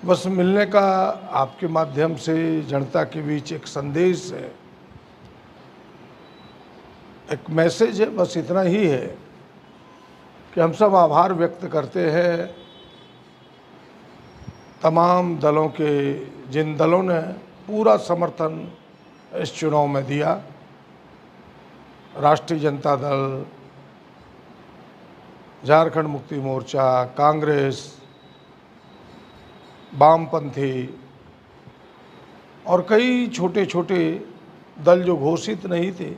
बस मिलने का आपके माध्यम से जनता के बीच एक संदेश है, एक मैसेज है, बस इतना ही है कि हम सब आभार व्यक्त करते हैं तमाम दलों के, जिन दलों ने पूरा समर्थन इस चुनाव में दिया। राष्ट्रीय जनता दल, झारखंड मुक्ति मोर्चा, कांग्रेस, वामपंथी और कई छोटे छोटे दल जो घोषित नहीं थे,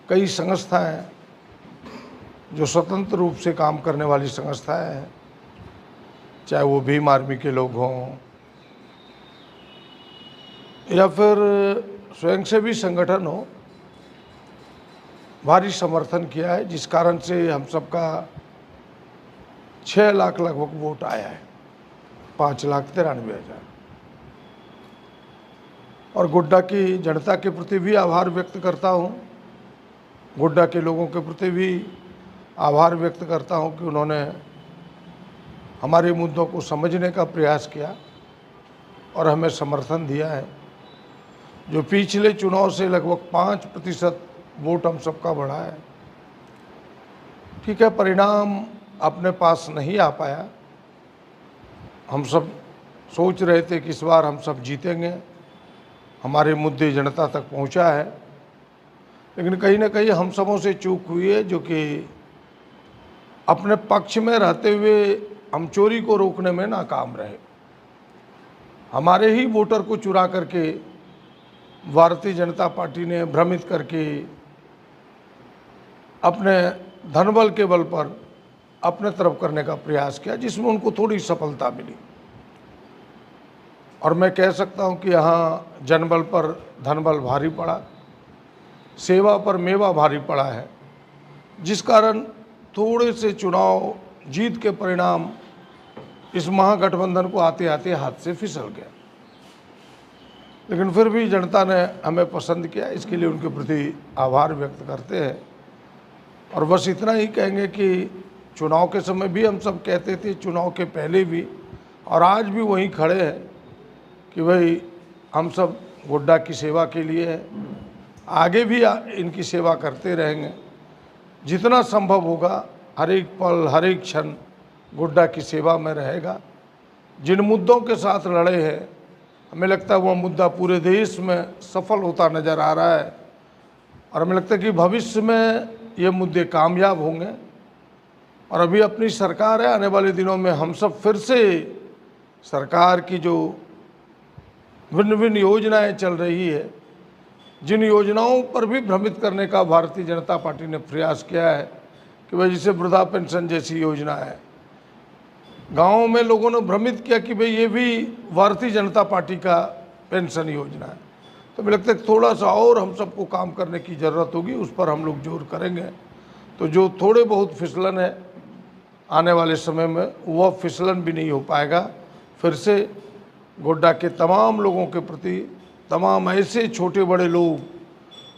कई संस्थाएं जो स्वतंत्र रूप से काम करने वाली संस्थाएं हैं, चाहे वो भीम आर्मी के लोग हों या फिर स्वयंसेवी संगठन हो, भारी समर्थन किया है, जिस कारण से हम सबका 6 लाख लगभग वोट आया है, 5,93,000। और गोड्डा की जनता के प्रति भी आभार व्यक्त करता हूँ, गोड्डा के लोगों के प्रति भी आभार व्यक्त करता हूँ कि उन्होंने हमारे मुद्दों को समझने का प्रयास किया और हमें समर्थन दिया है। जो पिछले चुनाव से लगभग 5% वोट हम सबका बढ़ा है। ठीक है, परिणाम अपने पास नहीं आ पाया। हम सब सोच रहे थे कि इस बार हम सब जीतेंगे, हमारे मुद्दे जनता तक पहुंचा है, लेकिन कहीं ना कहीं हम सबों से चूक हुई है, जो कि अपने पक्ष में रहते हुए हम चोरी को रोकने में नाकाम रहे। हमारे ही वोटर को चुरा करके भारतीय जनता पार्टी ने भ्रमित करके अपने धनबल के बल पर अपने तरफ करने का प्रयास किया, जिसमें उनको थोड़ी सफलता मिली। और मैं कह सकता हूं कि यहाँ जनबल पर धनबल भारी पड़ा, सेवा पर मेवा भारी पड़ा है, जिस कारण थोड़े से चुनाव जीत के परिणाम इस महागठबंधन को आते आते हाथ से फिसल गया। लेकिन फिर भी जनता ने हमें पसंद किया, इसके लिए उनके प्रति आभार व्यक्त करते हैं। और बस इतना ही कहेंगे कि चुनाव के समय भी हम सब कहते थे, चुनाव के पहले भी और आज भी वहीं खड़े हैं कि भाई हम सब गोड्डा की सेवा के लिए हैं, आगे भी इनकी सेवा करते रहेंगे। जितना संभव होगा हर एक पल, हर एक क्षण गोड्डा की सेवा में रहेगा। जिन मुद्दों के साथ लड़े हैं, हमें लगता है वह मुद्दा पूरे देश में सफल होता नज़र आ रहा है और हमें लगता है कि भविष्य में ये मुद्दे कामयाब होंगे। और अभी अपनी सरकार है, आने वाले दिनों में हम सब फिर से सरकार की जो भिन्न भिन्न योजनाएं चल रही है, जिन योजनाओं पर भी भ्रमित करने का भारतीय जनता पार्टी ने प्रयास किया है कि भाई जैसे वृद्धा पेंशन जैसी योजना है, गाँव में लोगों ने भ्रमित किया कि भाई ये भी भारतीय जनता पार्टी का पेंशन योजना है। तो मुझे लगता है थोड़ा सा और हम सबको काम करने की ज़रूरत होगी, उस पर हम लोग जोर करेंगे। तो जो थोड़े बहुत फिसलन है आने वाले समय में, वह फिसलन भी नहीं हो पाएगा। फिर से गोड्डा के तमाम लोगों के प्रति, तमाम ऐसे छोटे बड़े लोग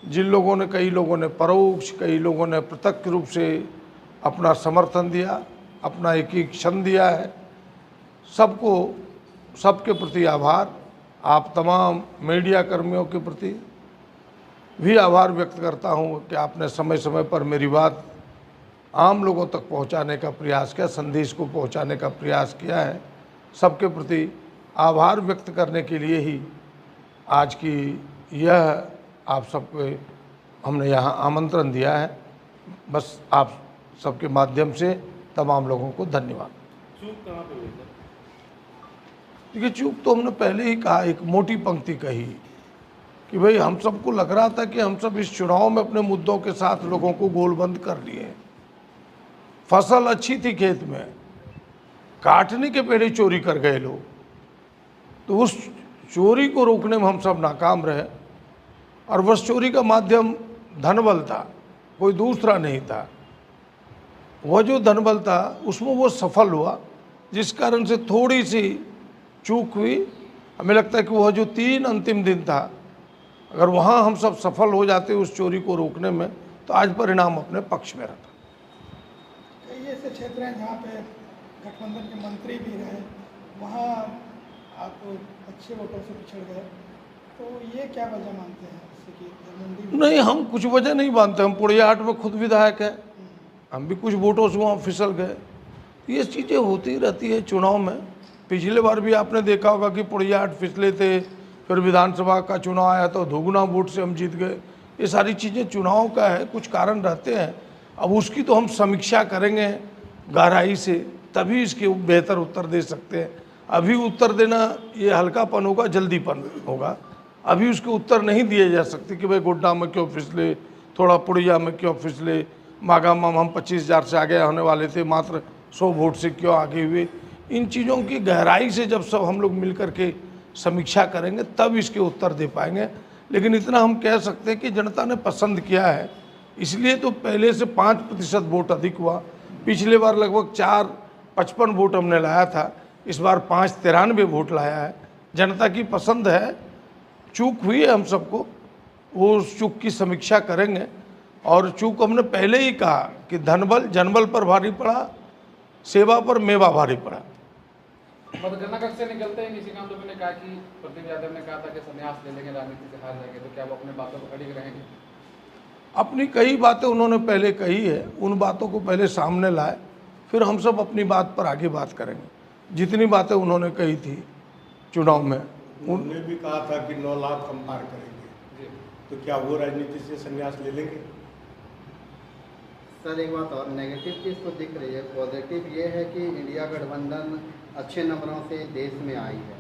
जिन लोगों ने, कई लोगों ने परोक्ष, कई लोगों ने प्रत्यक्ष रूप से अपना समर्थन दिया, अपना एक एक क्षण दिया है, सबको, सबके प्रति आभार। आप तमाम मीडिया कर्मियों के प्रति भी आभार व्यक्त करता हूं कि आपने समय समय पर मेरी बात आम लोगों तक पहुंचाने का प्रयास किया, संदेश को पहुंचाने का प्रयास किया है। सबके प्रति आभार व्यक्त करने के लिए ही आज की यह आप सबको हमने यहाँ आमंत्रण दिया है। बस आप सबके माध्यम से तमाम लोगों को धन्यवाद। चूक कहाँ पे हुई सर? देखिए, चूक तो हमने पहले ही कहा, एक मोटी पंक्ति कही कि भाई हम सबको लग रहा था कि हम सब इस चुनाव में अपने मुद्दों के साथ लोगों को गोलबंद कर लिए। फसल अच्छी थी खेत में, काटने के पहले चोरी कर गए लोग, तो उस चोरी को रोकने में हम सब नाकाम रहे। और बस चोरी का माध्यम धनबल था, कोई दूसरा नहीं था। वह जो धनबल था उसमें वो सफल हुआ, जिस कारण से थोड़ी सी चूक हुई। हमें लगता है कि वह जो 3 अंतिम दिन था, अगर वहाँ हम सब सफल हो जाते उस चोरी को रोकने में, तो आज परिणाम अपने पक्ष में रहता। कई ऐसे क्षेत्र हैं जहाँ पे गठबंधन के मंत्री भी रहे, वहाँ तो अच्छे वोटों से पिछड़ गए, तो ये क्या वजह मानते हैं इससे कि धानमंडी नहीं, हम कुछ वजह नहीं मानते। हम पुड़ियाहाट में खुद विधायक है, हम भी कुछ वोटों से वहाँ फिसल गए। ये चीज़ें होती रहती है चुनाव में। पिछले बार भी आपने देखा होगा कि पुड़ियाहाट फिसले थे, फिर विधानसभा का चुनाव आया तो दोगुना वोट से हम जीत गए। ये सारी चीज़ें चुनाव का है, कुछ कारण रहते हैं। अब उसकी तो हम समीक्षा करेंगे गहराई से, तभी इसके बेहतर उत्तर दे सकते हैं। अभी उत्तर देना ये हल्कापन होगा, जल्दीपन होगा। अभी उसके उत्तर नहीं दिए जा सकते कि भाई गोड्डा में क्यों फिसले, थोड़ा पुड़िया में क्यों फिसले, मागामा में हम 25,000 से आगे होने वाले थे, मात्र 100 वोट से क्यों आगे हुए। इन चीज़ों की गहराई से जब सब हम लोग मिल करके समीक्षा करेंगे तब इसके उत्तर दे पाएंगे। लेकिन इतना हम कह सकते हैं कि जनता ने पसंद किया है, इसलिए तो पहले से 5% वोट अधिक हुआ। पिछले बार लगभग 455 वोट हमने लाया था, इस बार 593 वोट लाया है। जनता की पसंद है, चूक हुई है हम सबको, वो उस चूक की समीक्षा करेंगे। और चूक हमने पहले ही कहा कि जनबल पर भारी पड़ा, सेवा पर मेवा भारी पड़ा। मतगणना कक्ष से निकलते ही निशिकांत दुबे ने कहा कि प्रदीप यादव ने कहा था कि संन्यास ले लेंगे, राजनीति से हार जाएंगे, तो क्या वो अपने बातों को खड़ी रहेंगे? अपनी कई बातें उन्होंने पहले कही है, उन बातों को पहले सामने लाए, फिर हम सब अपनी बात पर आगे बात करेंगे। जितनी बातें उन्होंने कही थी चुनाव में, उन्होंने भी कहा था कि 9 लाख हम पार करेंगे, तो क्या वो राजनीति से संन्यास ले लेंगे? सर एक बात और नेगेटिव चीज़ तो दिख रही है, पॉजिटिव ये है कि इंडिया गठबंधन अच्छे नंबरों से देश में आई है,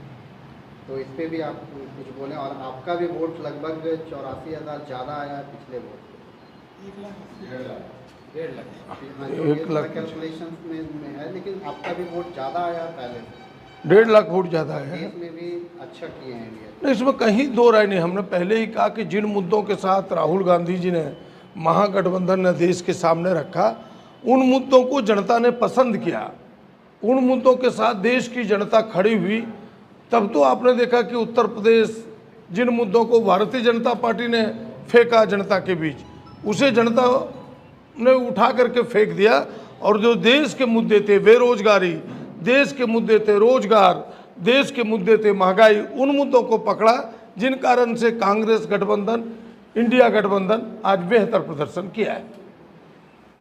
तो इस पर भी आप कुछ बोलें। और आपका भी वोट लगभग 84,000 ज़्यादा आया है पिछले वोट से, 1,00,000 हाँ जो 1,00,000 कैलकुलेशन में है, लेकिन आपका भी वोट ज़्यादा आया है पहले से। 1.5 लाख वोट ज़्यादा है। देश में भी अच्छा किए हैं इंडिया। नहीं, इसमें कहीं दो राय नहीं। हमने पहले ही कहा कि जिन मुद्दों के साथ राहुल गांधी जी ने, महागठबंधन ने देश के सामने रखा, उन मुद्दों को जनता ने पसंद किया, उन मुद्दों के साथ देश की जनता खड़ी हुई। तब तो आपने देखा कि उत्तर प्रदेश जिन मुद्दों को भारतीय जनता पार्टी ने फेंका जनता के बीच, उसे जनता ने उठा करके फेंक दिया। और जो देश के मुद्दे थे, बेरोजगारी, देश के मुद्दे थे रोजगार, देश के मुद्दे थे महंगाई, उन मुद्दों को पकड़ा, जिन कारण से कांग्रेस गठबंधन, इंडिया गठबंधन आज बेहतर प्रदर्शन किया है।